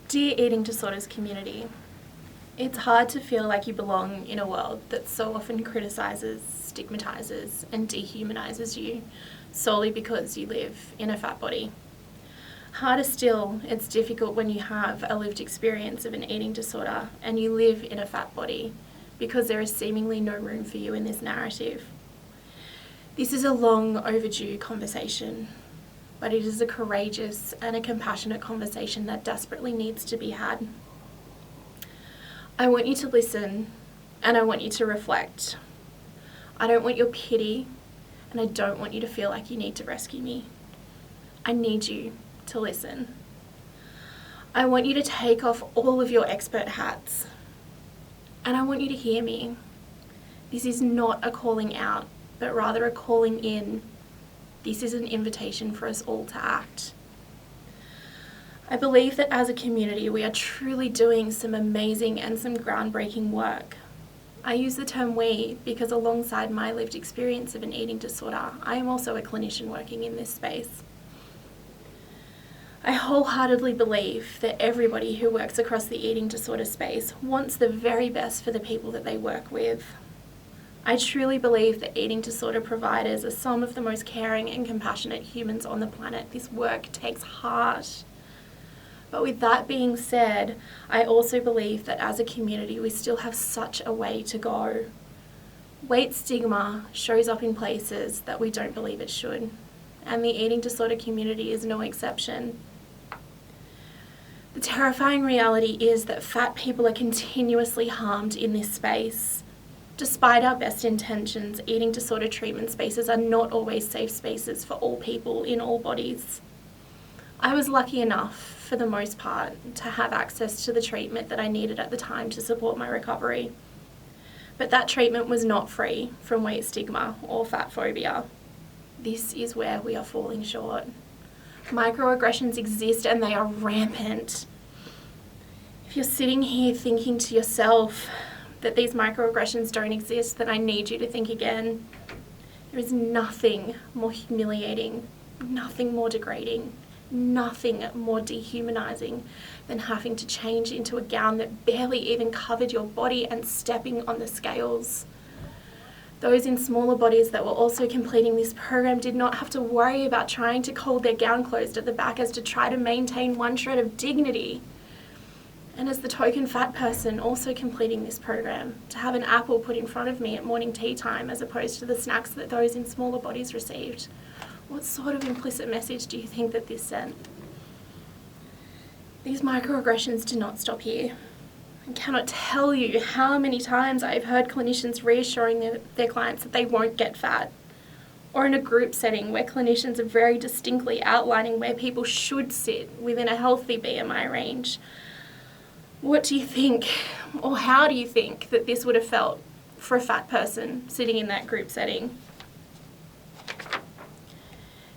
Dear eating disorders community, it's hard to feel like you belong in a world that so often criticises, stigmatises and dehumanises you solely because you live in a fat body. Harder still, it's difficult when you have a lived experience of an eating disorder and you live in a fat body because there is seemingly no room for you in this narrative. This is a long overdue conversation, but it is a courageous and a compassionate conversation that desperately needs to be had. I want you to listen and I want you to reflect. I don't want your pity and I don't want you to feel like you need to rescue me. I need you to listen. I want you to take off all of your expert hats and I want you to hear me. This is not a calling out, but rather a calling in. This is an invitation for us all to act. I believe that as a community, we are truly doing some amazing and some groundbreaking work. I use the term we because alongside my lived experience of an eating disorder, I am also a clinician working in this space. I wholeheartedly believe that everybody who works across the eating disorder space wants the very best for the people that they work with. I truly believe that eating disorder providers are some of the most caring and compassionate humans on the planet. This work takes heart. But with that being said, I also believe that as a community, we still have such a way to go. Weight stigma shows up in places that we don't believe it should, and the eating disorder community is no exception. The terrifying reality is that fat people are continuously harmed in this space. Despite our best intentions, eating disorder treatment spaces are not always safe spaces for all people in all bodies. I was lucky enough, for the most part, to have access to the treatment that I needed at the time to support my recovery. But that treatment was not free from weight stigma or fat phobia. This is where we are falling short. Microaggressions exist and they are rampant. If you're sitting here thinking to yourself that these microaggressions don't exist, then I need you to think again. There is nothing more humiliating, nothing more degrading, nothing more dehumanizing than having to change into a gown that barely even covered your body and stepping on the scales. Those in smaller bodies that were also completing this program did not have to worry about trying to hold their gown closed at the back as to try to maintain one shred of dignity. And as the token fat person also completing this program, to have an apple put in front of me at morning tea time as opposed to the snacks that those in smaller bodies received. What sort of implicit message do you think that this sent? These microaggressions do not stop here. I cannot tell you how many times I've heard clinicians reassuring their clients that they won't get fat. Or in a group setting where clinicians are very distinctly outlining where people should sit within a healthy BMI range. What do you think, or how do you think that this would have felt for a fat person sitting in that group setting?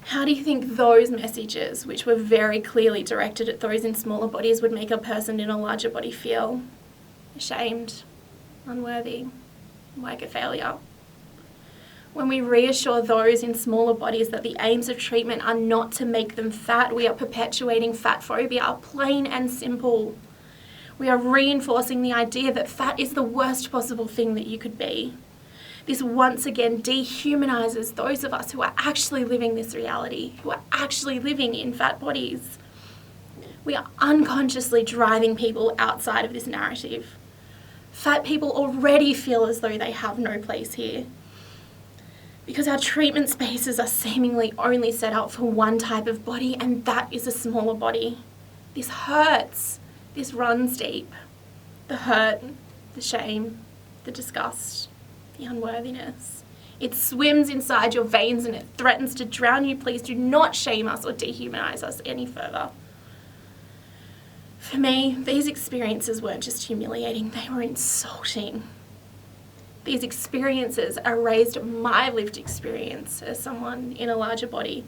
How do you think those messages, which were very clearly directed at those in smaller bodies, would make a person in a larger body feel ashamed, unworthy, like a failure? When we reassure those in smaller bodies that the aims of treatment are not to make them fat, we are perpetuating fat phobia, plain and simple. We are reinforcing the idea that fat is the worst possible thing that you could be. This once again dehumanizes those of us who are actually living this reality, who are actually living in fat bodies. We are unconsciously driving people outside of this narrative. Fat people already feel as though they have no place here. Because our treatment spaces are seemingly only set up for one type of body, and that is a smaller body. This hurts. This runs deep. The hurt, the shame, the disgust, the unworthiness. It swims inside your veins and it threatens to drown you. Please do not shame us or dehumanize us any further. For me, these experiences weren't just humiliating, they were insulting. These experiences erased my lived experience as someone in a larger body.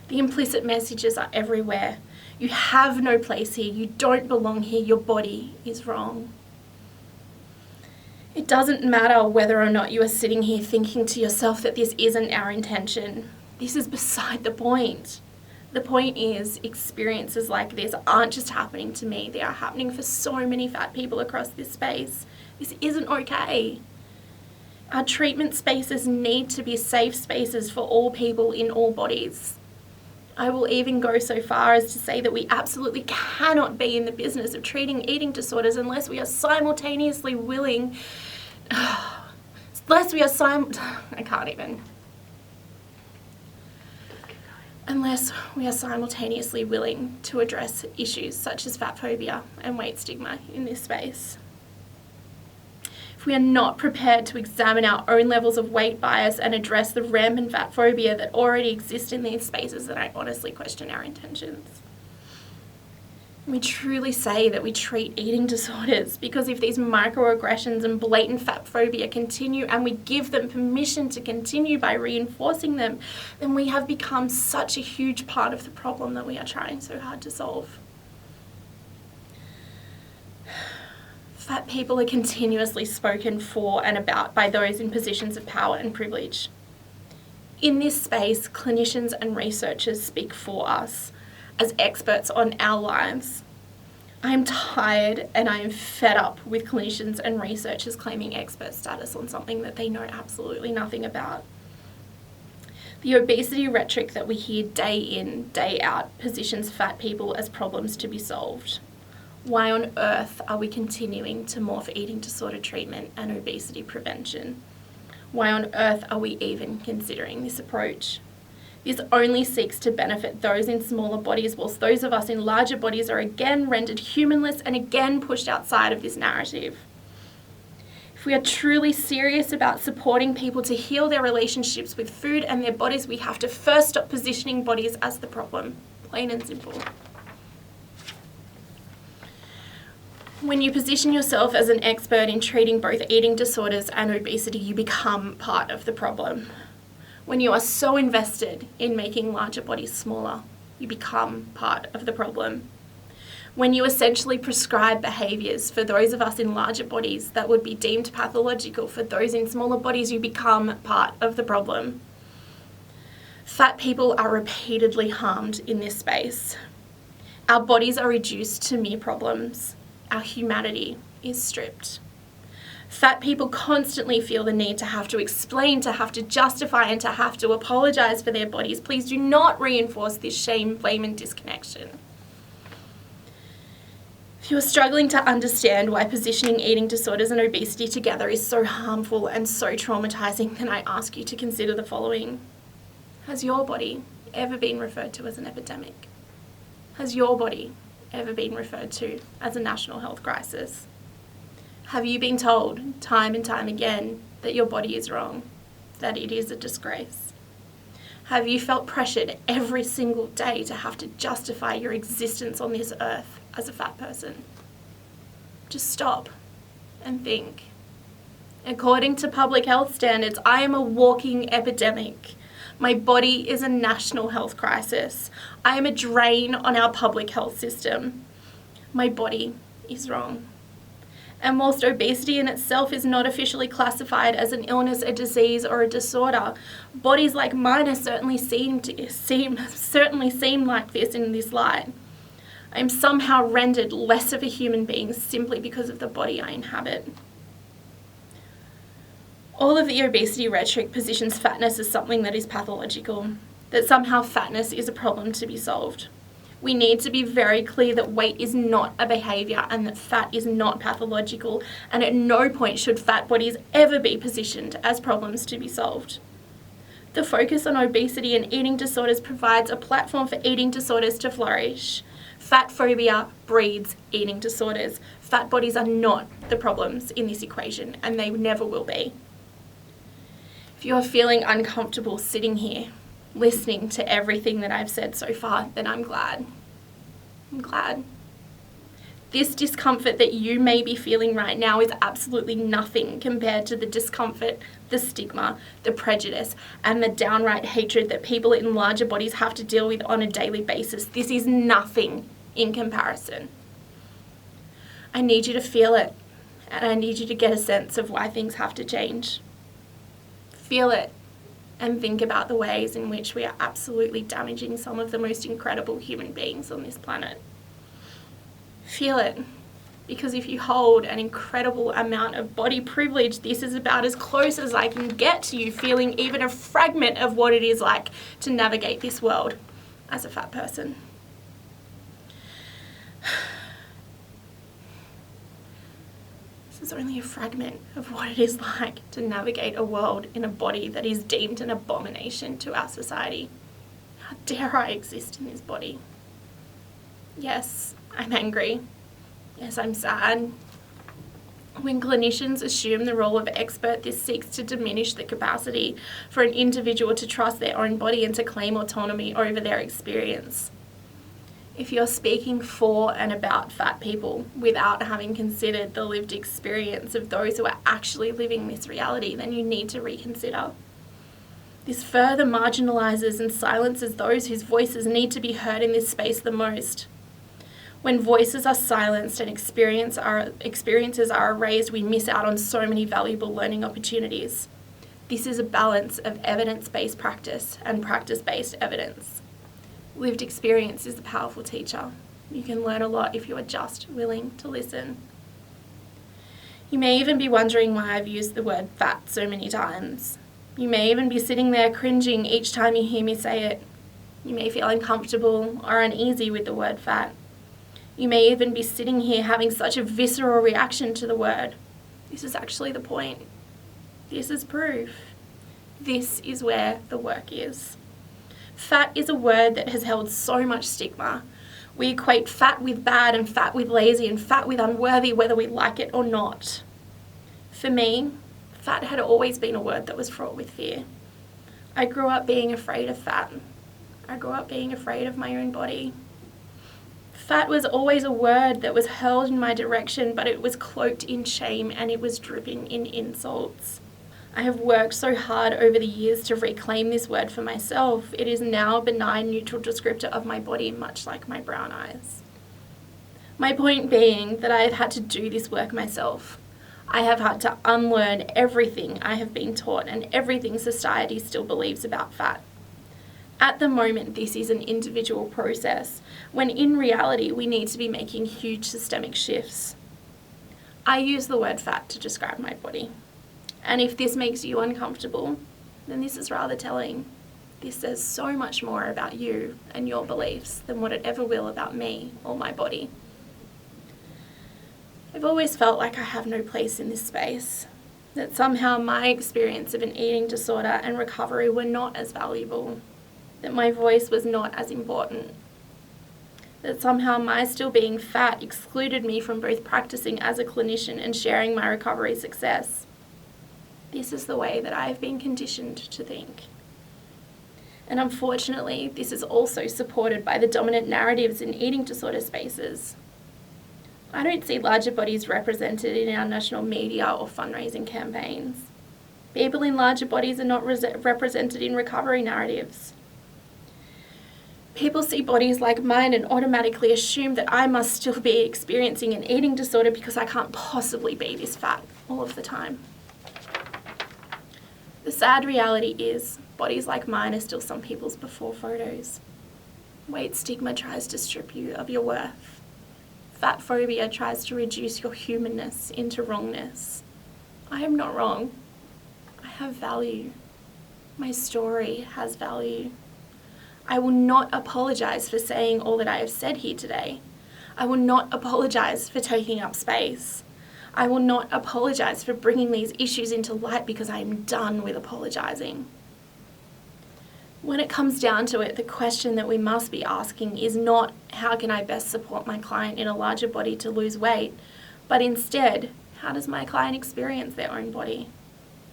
The implicit messages are everywhere. You have no place here, you don't belong here, your body is wrong. It doesn't matter whether or not you are sitting here thinking to yourself that this isn't our intention. This is beside the point. The point is, experiences like this aren't just happening to me, they are happening for so many fat people across this space. This isn't okay. Our treatment spaces need to be safe spaces for all people in all bodies. I will even go so far as to say that we absolutely cannot be in the business of treating eating disorders unless we are simultaneously willing, unless we are simultaneously willing to address issues such as fat phobia and weight stigma in this space. If we are not prepared to examine our own levels of weight bias and address the rampant fat phobia that already exists in these spaces, then I honestly question our intentions. We truly say that we treat eating disorders because if these microaggressions and blatant fat phobia continue and we give them permission to continue by reinforcing them, then we have become such a huge part of the problem that we are trying so hard to solve. Fat people are continuously spoken for and about by those in positions of power and privilege. In this space, clinicians and researchers speak for us as experts on our lives. I am tired and I am fed up with clinicians and researchers claiming expert status on something that they know absolutely nothing about. The obesity rhetoric that we hear day in, day out positions fat people as problems to be solved. Why on earth are we continuing to morph eating disorder treatment and obesity prevention? Why on earth are we even considering this approach? This only seeks to benefit those in smaller bodies, whilst those of us in larger bodies are again rendered humanless and again pushed outside of this narrative. If we are truly serious about supporting people to heal their relationships with food and their bodies, we have to first stop positioning bodies as the problem, plain and simple. When you position yourself as an expert in treating both eating disorders and obesity, you become part of the problem. When you are so invested in making larger bodies smaller, you become part of the problem. When you essentially prescribe behaviours for those of us in larger bodies that would be deemed pathological for those in smaller bodies, you become part of the problem. Fat people are repeatedly harmed in this space. Our bodies are reduced to mere problems. Our humanity is stripped. Fat people constantly feel the need to have to explain, to have to justify, and to have to apologise for their bodies. Please do not reinforce this shame, blame, and disconnection. If you are struggling to understand why positioning eating disorders and obesity together is so harmful and so traumatising, then I ask you to consider the following. Has your body ever been referred to as an epidemic? Has your body ever been referred to as a national health crisis? Have you been told time and time again that your body is wrong, that it is a disgrace? Have you felt pressured every single day to have to justify your existence on this earth as a fat person? Just stop and think. According to public health standards, I am a walking epidemic. My body is a national health crisis. I am a drain on our public health system. My body is wrong. And whilst obesity in itself is not officially classified as an illness, a disease, or a disorder, bodies like mine are certainly seem like this in this light. I am somehow rendered less of a human being simply because of the body I inhabit. All of the obesity rhetoric positions fatness as something that is pathological, that somehow fatness is a problem to be solved. We need to be very clear that weight is not a behaviour and that fat is not pathological, and at no point should fat bodies ever be positioned as problems to be solved. The focus on obesity and eating disorders provides a platform for eating disorders to flourish. Fat phobia breeds eating disorders. Fat bodies are not the problems in this equation, and they never will be. If you are feeling uncomfortable sitting here, listening to everything that I've said so far, then I'm glad. I'm glad. This discomfort that you may be feeling right now is absolutely nothing compared to the discomfort, the stigma, the prejudice, and the downright hatred that people in larger bodies have to deal with on a daily basis. This is nothing in comparison. I need you to feel it, and I need you to get a sense of why things have to change. Feel it. and think about the ways in which we are absolutely damaging some of the most incredible human beings on this planet. Feel it. Because if you hold an incredible amount of body privilege, this is about as close as I can get to you feeling even a fragment of what it is like to navigate this world as a fat person. This is only a fragment of what it is like to navigate a world in a body that is deemed an abomination to our society. How dare I exist in this body? Yes, I'm angry. Yes, I'm sad. When clinicians assume the role of expert, this seeks to diminish the capacity for an individual to trust their own body and to claim autonomy over their experience. If you're speaking for and about fat people without having considered the lived experience of those who are actually living this reality, then you need to reconsider. This further marginalises and silences those whose voices need to be heard in this space the most. When voices are silenced and experiences are erased, we miss out on so many valuable learning opportunities. This is a balance of evidence-based practice and practice-based evidence. Lived experience is a powerful teacher. You can learn a lot if you are just willing to listen. You may even be wondering why I've used the word fat so many times. You may even be sitting there cringing each time you hear me say it. You may feel uncomfortable or uneasy with the word fat. You may even be sitting here having such a visceral reaction to the word. This is actually the point. This is proof. This is where the work is. Fat is a word that has held so much stigma. We equate fat with bad and fat with lazy and fat with unworthy, whether we like it or not. For me, fat had always been a word that was fraught with fear. I grew up being afraid of fat. I grew up being afraid of my own body. Fat was always a word that was hurled in my direction, but it was cloaked in shame and it was dripping in insults. I have worked so hard over the years to reclaim this word for myself. It is now a benign, neutral descriptor of my body, much like my brown eyes. My point being that I have had to do this work myself. I have had to unlearn everything I have been taught and everything society still believes about fat. At the moment, this is an individual process, when in reality, we need to be making huge systemic shifts. I use the word fat to describe my body. And if this makes you uncomfortable, then this is rather telling. This says so much more about you and your beliefs than what it ever will about me or my body. I've always felt like I have no place in this space, that somehow my experience of an eating disorder and recovery were not as valuable, that my voice was not as important, that somehow my still being fat excluded me from both practicing as a clinician and sharing my recovery success. This is the way that I have been conditioned to think. And unfortunately, this is also supported by the dominant narratives in eating disorder spaces. I don't see larger bodies represented in our national media or fundraising campaigns. People in larger bodies are not represented in recovery narratives. People see bodies like mine and automatically assume that I must still be experiencing an eating disorder because I can't possibly be this fat all of the time. The sad reality is, bodies like mine are still some people's before photos. Weight stigma tries to strip you of your worth. Fat phobia tries to reduce your humanness into wrongness. I am not wrong. I have value. My story has value. I will not apologise for saying all that I have said here today. I will not apologise for taking up space. I will not apologise for bringing these issues into light because I am done with apologising. When it comes down to it, the question that we must be asking is not how can I best support my client in a larger body to lose weight, but instead, how does my client experience their own body?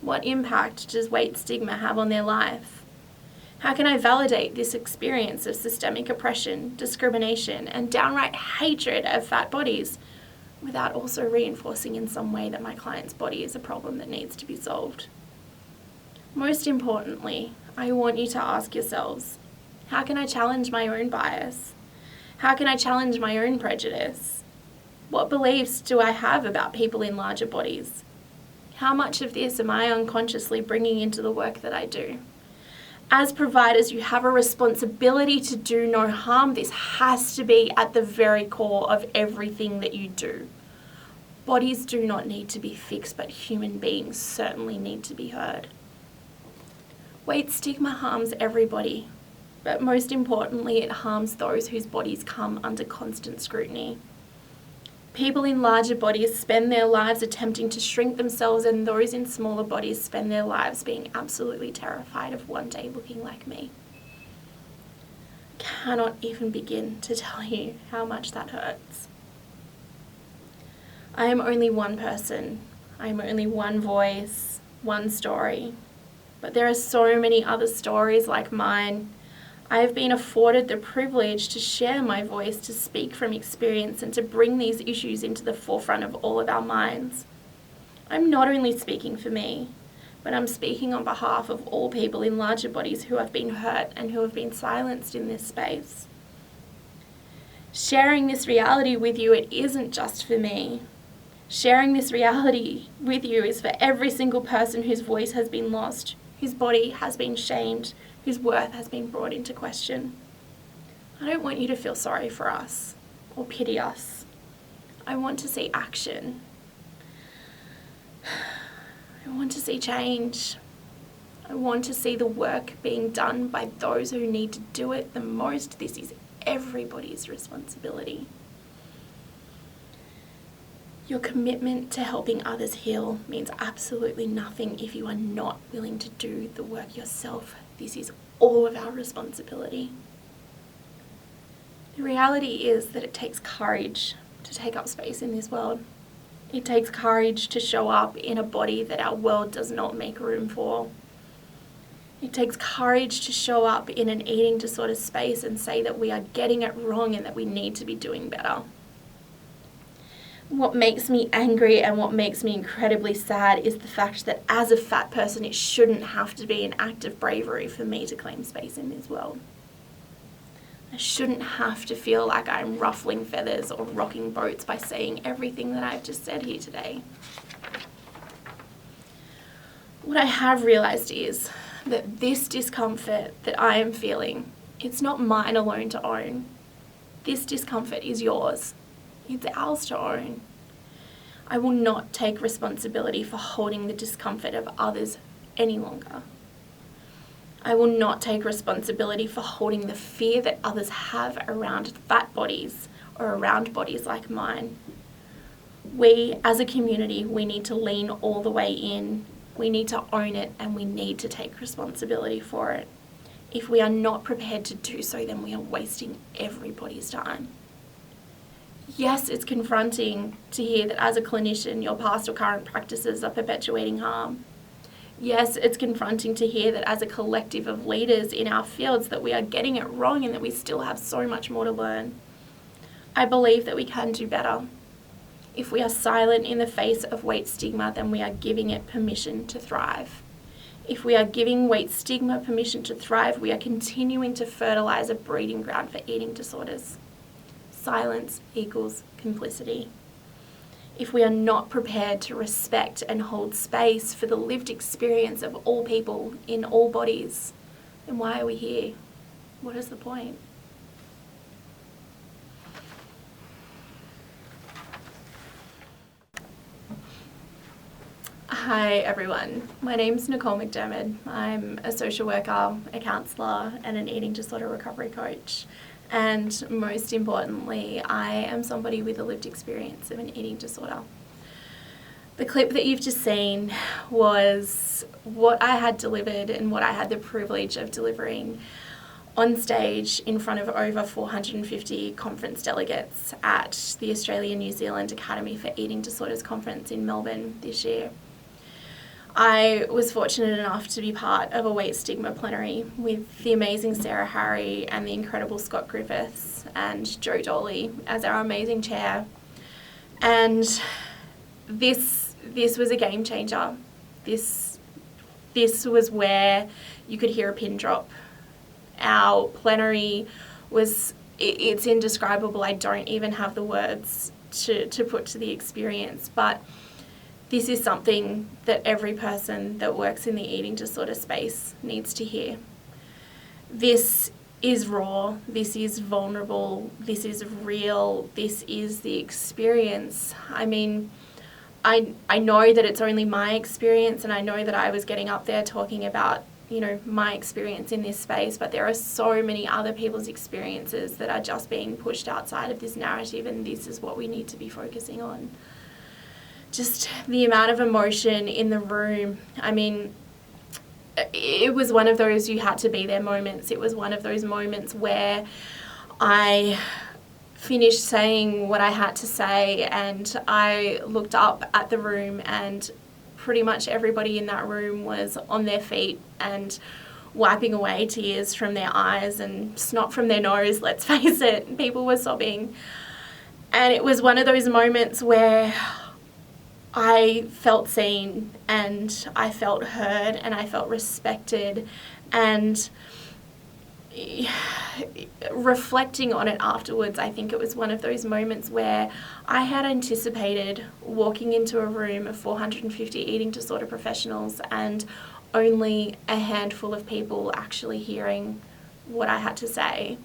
What impact does weight stigma have on their life? How can I validate this experience of systemic oppression, discrimination, and downright hatred of fat bodies without also reinforcing in some way that my client's body is a problem that needs to be solved? Most importantly, I want you to ask yourselves, how can I challenge my own bias? How can I challenge my own prejudice? What beliefs do I have about people in larger bodies? How much of this am I unconsciously bringing into the work that I do? As providers, you have a responsibility to do no harm. This has to be at the very core of everything that you do. Bodies do not need to be fixed, but human beings certainly need to be heard. Weight stigma harms everybody, but most importantly, it harms those whose bodies come under constant scrutiny. People in larger bodies spend their lives attempting to shrink themselves, and those in smaller bodies spend their lives being absolutely terrified of one day looking like me. I cannot even begin to tell you how much that hurts. I am only one person. I am only one voice, one story. But there are so many other stories like mine. I have been afforded the privilege to share my voice, to speak from experience, and to bring these issues into the forefront of all of our minds. I'm not only speaking for me, but I'm speaking on behalf of all people in larger bodies who have been hurt and who have been silenced in this space. Sharing this reality with you, it isn't just for me. Sharing this reality with you is for every single person whose voice has been lost, whose body has been shamed, whose worth has been brought into question. I don't want you to feel sorry for us or pity us. I want to see action. I want to see change. I want to see the work being done by those who need to do it the most. This is everybody's responsibility. Your commitment to helping others heal means absolutely nothing if you are not willing to do the work yourself. This is all of our responsibility. The reality is that it takes courage to take up space in this world. It takes courage to show up in a body that our world does not make room for. It takes courage to show up in an eating disorder space and say that we are getting it wrong and that we need to be doing better. What makes me angry and what makes me incredibly sad is the fact that as a fat person, it shouldn't have to be an act of bravery for me to claim space in this world. I shouldn't have to feel like I'm ruffling feathers or rocking boats by saying everything that I've just said here today. What I have realised is that this discomfort that I am feeling, it's not mine alone to own. This discomfort is yours. It's ours to own. I will not take responsibility for holding the discomfort of others any longer. I will not take responsibility for holding the fear that others have around fat bodies or around bodies like mine. We, as a community, we need to lean all the way in. We need to own it and we need to take responsibility for it. If we are not prepared to do so, then we are wasting everybody's time. Yes, it's confronting to hear that as a clinician, your past or current practices are perpetuating harm. Yes, it's confronting to hear that as a collective of leaders in our fields that we are getting it wrong and that we still have so much more to learn. I believe that we can do better. If we are silent in the face of weight stigma, then we are giving it permission to thrive. If we are giving weight stigma permission to thrive, we are continuing to fertilise a breeding ground for eating disorders. Silence equals complicity. If we are not prepared to respect and hold space for the lived experience of all people in all bodies, then why are we here? What is the point? Hi everyone, my name's Nicole McDermott. I'm a social worker, a counsellor and an eating disorder recovery coach. And most importantly, I am somebody with a lived experience of an eating disorder. The clip that you've just seen was what I had delivered and what I had the privilege of delivering on stage in front of over 450 conference delegates at the Australia-New Zealand Academy for Eating Disorders conference in Melbourne this year. I was fortunate enough to be part of a Weight Stigma plenary with the amazing Sarah Harry and the incredible Scott Griffiths and Jo Doley as our amazing chair. And this was a game changer. This was where you could hear a pin drop. Our plenary it's indescribable. I don't even have the words to put to the experience, but this is something that every person that works in the eating disorder space needs to hear. this is raw, this is vulnerable, this is real, this is the experience. I mean, I know that it's only my experience, and I know that I was getting up there talking about, you know, my experience in this space, but there are so many other people's experiences that are just being pushed outside of this narrative, and this is what we need to be focusing on. Just the amount of emotion in the room. I mean, it was one of those you had to be there moments. It was one of those moments where I finished saying what I had to say, and I looked up at the room, and pretty much everybody in that room was on their feet and wiping away tears from their eyes and snot from their nose, let's face it. People were sobbing. And it was one of those moments where I felt seen, and I felt heard, and I felt respected. And reflecting on it afterwards, I think it was one of those moments where I had anticipated walking into a room of 450 eating disorder professionals and only a handful of people actually hearing what I had to say.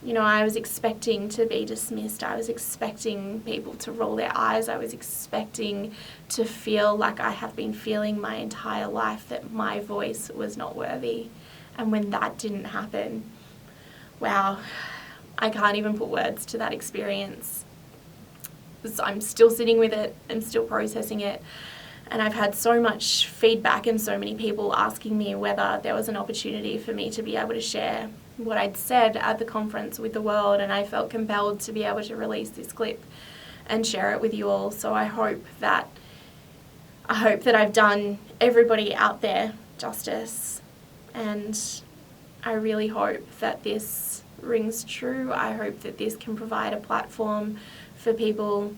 You know, I was expecting to be dismissed. I was expecting people to roll their eyes. I was expecting to feel like I have been feeling my entire life, that my voice was not worthy. And when that didn't happen, wow, I can't even put words to that experience. I'm still sitting with it. I'm still processing it. And I've had so much feedback and so many people asking me whether there was an opportunity for me to be able to share what I'd said at the conference with the world, and I felt compelled to be able to release this clip and share it with you all. So I hope that I've done everybody out there justice, and I really hope that this rings true. I hope that this can provide a platform for people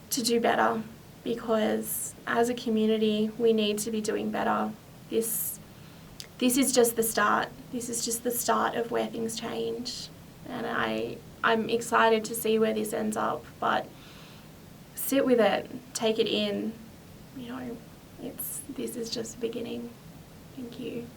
to do better, because as a community we need to be doing better. This is just the start. This is just the start of where things change. And I'm excited to see where this ends up, but sit with it, take it in. You know, this is just the beginning. Thank you.